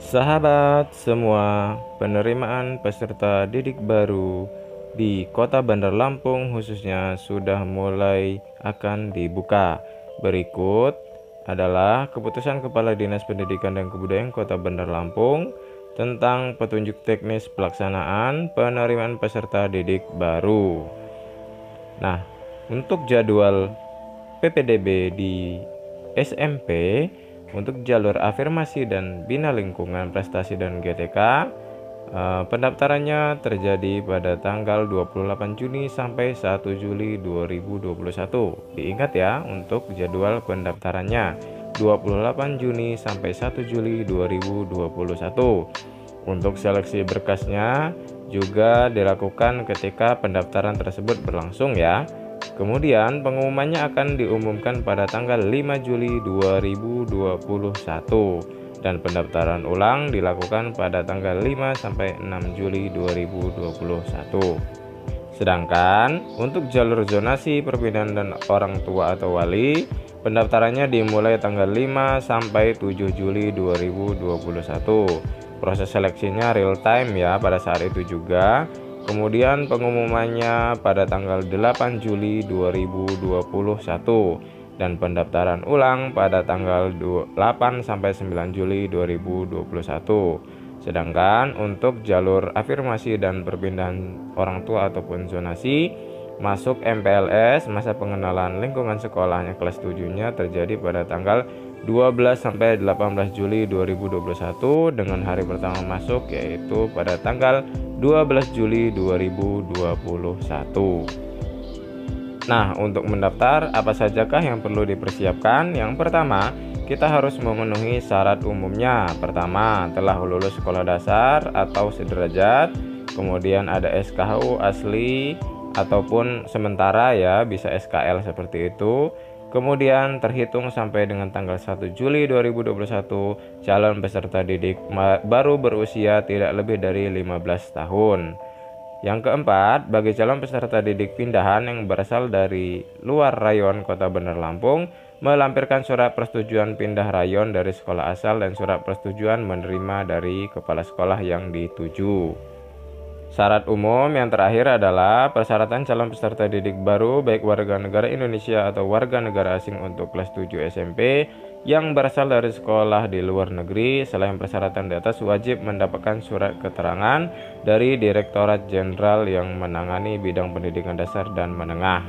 Sahabat semua, penerimaan peserta didik baru di Kota Bandar Lampung khususnya sudah mulai akan dibuka. Berikut adalah keputusan Kepala Dinas Pendidikan dan Kebudayaan Kota Bandar Lampung tentang petunjuk teknis pelaksanaan penerimaan peserta didik baru. Nah, untuk jadwal PPDB di SMP untuk jalur afirmasi dan bina lingkungan prestasi dan GTK, pendaftarannya terjadi pada tanggal 28 Juni sampai 1 Juli 2021. Diingat ya untuk jadwal pendaftarannya 28 Juni sampai 1 Juli 2021. Untuk seleksi berkasnya juga dilakukan ketika pendaftaran tersebut berlangsung ya. Kemudian pengumumannya akan diumumkan pada tanggal 5 Juli 2021 dan pendaftaran ulang dilakukan pada tanggal 5 sampai 6 Juli 2021. Sedangkan untuk jalur zonasi perpindahan dan orang tua atau wali, pendaftarannya dimulai tanggal 5 sampai 7 Juli 2021. Proses seleksinya real time ya pada saat itu juga. Kemudian pengumumannya pada tanggal 8 Juli 2021 dan pendaftaran ulang pada tanggal 8 sampai 9 Juli 2021. Sedangkan untuk jalur afirmasi dan perpindahan orang tua ataupun zonasi masuk MPLS masa pengenalan lingkungan sekolahnya kelas 7-nya terjadi pada tanggal 12 sampai 18 Juli 2021 dengan hari pertama masuk yaitu pada tanggal 12 Juli 2021. Nah, untuk mendaftar apa sajakah yang perlu dipersiapkan? Yang pertama, kita harus memenuhi syarat umumnya. Pertama, telah lulus sekolah dasar atau sederajat, kemudian ada SKHU asli ataupun sementara ya, bisa SKL seperti itu. Kemudian terhitung sampai dengan tanggal 1 Juli 2021, calon peserta didik baru berusia tidak lebih dari 15 tahun. Yang keempat, bagi calon peserta didik pindahan yang berasal dari luar rayon Kota Bandar Lampung, melampirkan surat persetujuan pindah rayon dari sekolah asal dan surat persetujuan menerima dari kepala sekolah yang dituju. Syarat umum yang terakhir adalah persyaratan calon peserta didik baru baik warga negara Indonesia atau warga negara asing untuk kelas 7 SMP yang berasal dari sekolah di luar negeri. Selain persyaratan di atas, wajib mendapatkan surat keterangan dari Direktorat Jenderal yang menangani bidang pendidikan dasar dan menengah.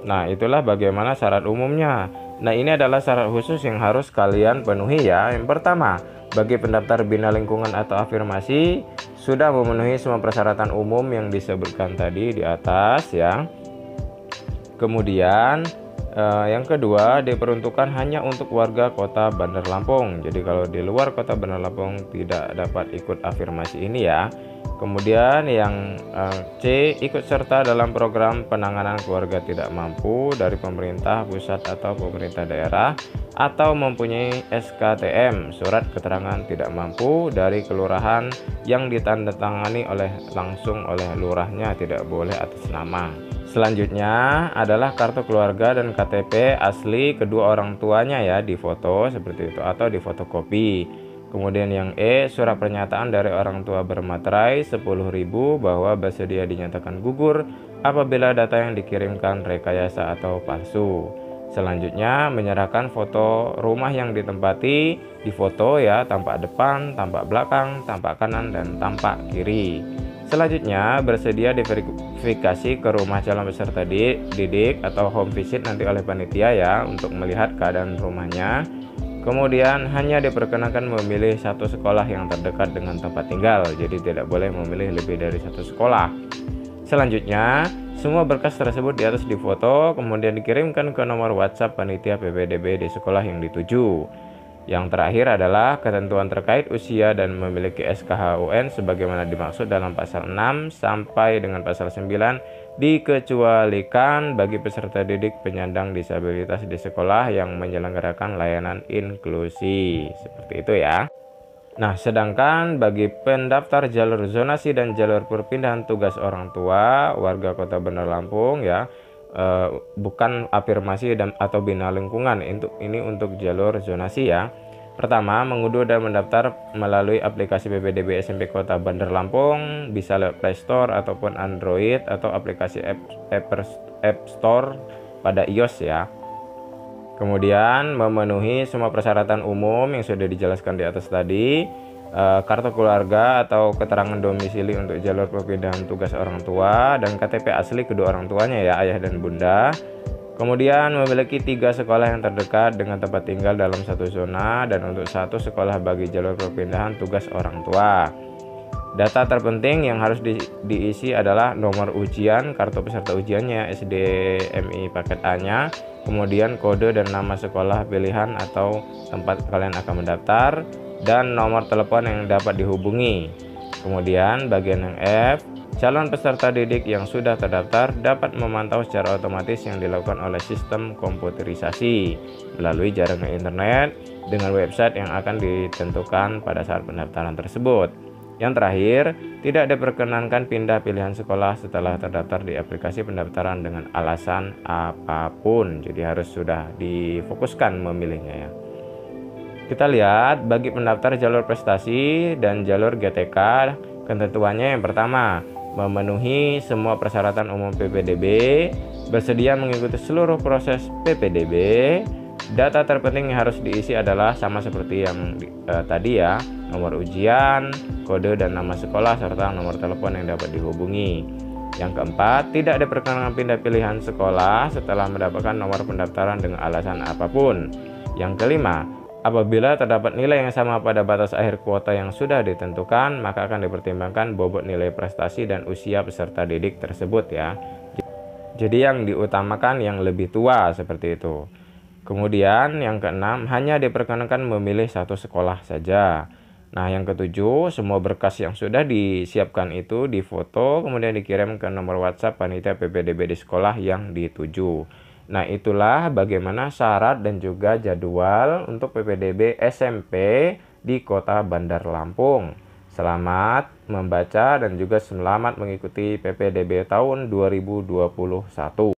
Nah, itulah bagaimana syarat umumnya. Nah, ini adalah syarat khusus yang harus kalian penuhi ya. Yang pertama, bagi pendaftar bina lingkungan atau afirmasi sudah memenuhi semua persyaratan umum yang disebutkan tadi di atas ya. Kemudian yang kedua, diperuntukkan hanya untuk warga Kota Bandar Lampung. Jadi kalau di luar Kota Bandar Lampung tidak dapat ikut afirmasi ini ya. Kemudian yang C, ikut serta dalam program penanganan keluarga tidak mampu dari pemerintah pusat atau pemerintah daerah atau mempunyai SKTM, surat keterangan tidak mampu dari kelurahan yang ditandatangani langsung oleh lurahnya, tidak boleh atas nama. Selanjutnya adalah kartu keluarga dan KTP asli kedua orang tuanya ya, difoto seperti itu atau difotokopi. Kemudian yang E, surat pernyataan dari orang tua bermaterai 10.000 bahwa bersedia dinyatakan gugur apabila data yang dikirimkan rekayasa atau palsu. Selanjutnya menyerahkan foto rumah yang ditempati, difoto ya, tampak depan, tampak belakang, tampak kanan, dan tampak kiri. Selanjutnya bersedia diverifikasi ke rumah calon peserta didik atau home visit nanti oleh panitia ya untuk melihat keadaan rumahnya. Kemudian hanya diperkenakan memilih satu sekolah yang terdekat dengan tempat tinggal, jadi tidak boleh memilih lebih dari satu sekolah. Selanjutnya, semua berkas tersebut di atas difoto, kemudian dikirimkan ke nomor WhatsApp panitia PPDB di sekolah yang dituju. Yang terakhir adalah ketentuan terkait usia dan memiliki SKHUN sebagaimana dimaksud dalam pasal 6 sampai dengan pasal 9 dikecualikan bagi peserta didik penyandang disabilitas di sekolah yang menyelenggarakan layanan inklusi. Seperti itu ya. Nah, sedangkan bagi pendaftar jalur zonasi dan jalur perpindahan tugas orang tua warga Kota Bandar Lampung ya, bukan afirmasi dan atau bina lingkungan, ini untuk jalur zonasi ya. Pertama, mengunduh dan mendaftar melalui aplikasi PPDB SMP Kota Bandar Lampung, bisa lewat Play Store ataupun Android atau aplikasi App Store pada iOS ya. Kemudian memenuhi semua persyaratan umum yang sudah dijelaskan di atas tadi, kartu keluarga atau keterangan domisili untuk jalur perpindahan tugas orang tua, dan KTP asli kedua orang tuanya ya, ayah dan bunda. Kemudian memiliki 3 sekolah yang terdekat dengan tempat tinggal dalam satu zona, dan untuk 1 sekolah bagi jalur perpindahan tugas orang tua. Data terpenting yang harus diisi adalah nomor ujian, kartu peserta ujiannya, SDMI paket A-nya, kemudian kode dan nama sekolah pilihan atau tempat kalian akan mendaftar, dan nomor telepon yang dapat dihubungi. Kemudian bagian yang F, calon peserta didik yang sudah terdaftar dapat memantau secara otomatis yang dilakukan oleh sistem komputerisasi melalui jaringan internet dengan website yang akan ditentukan pada saat pendaftaran tersebut. Yang terakhir, tidak diperkenankan pindah pilihan sekolah setelah terdaftar di aplikasi pendaftaran dengan alasan apapun. Jadi harus sudah difokuskan memilihnya ya. Kita lihat bagi pendaftar jalur prestasi dan jalur GTK, ketentuannya yang pertama, memenuhi semua persyaratan umum PPDB, bersedia mengikuti seluruh proses PPDB. Data terpenting yang harus diisi adalah sama seperti yang tadi ya, nomor ujian, kode dan nama sekolah, serta nomor telepon yang dapat dihubungi. Yang keempat, tidak diperkenankan pindah pilihan sekolah setelah mendapatkan nomor pendaftaran dengan alasan apapun. Yang kelima, apabila terdapat nilai yang sama pada batas akhir kuota yang sudah ditentukan, maka akan dipertimbangkan bobot nilai prestasi dan usia peserta didik tersebut ya. Jadi yang diutamakan yang lebih tua seperti itu. Kemudian yang keenam, hanya diperkenankan memilih 1 sekolah saja. Nah, yang ketujuh, semua berkas yang sudah disiapkan itu difoto kemudian dikirim ke nomor WhatsApp panitia PPDB di sekolah yang dituju. Nah, itulah bagaimana syarat dan juga jadwal untuk PPDB SMP di Kota Bandar Lampung. Selamat membaca dan juga selamat mengikuti PPDB tahun 2021.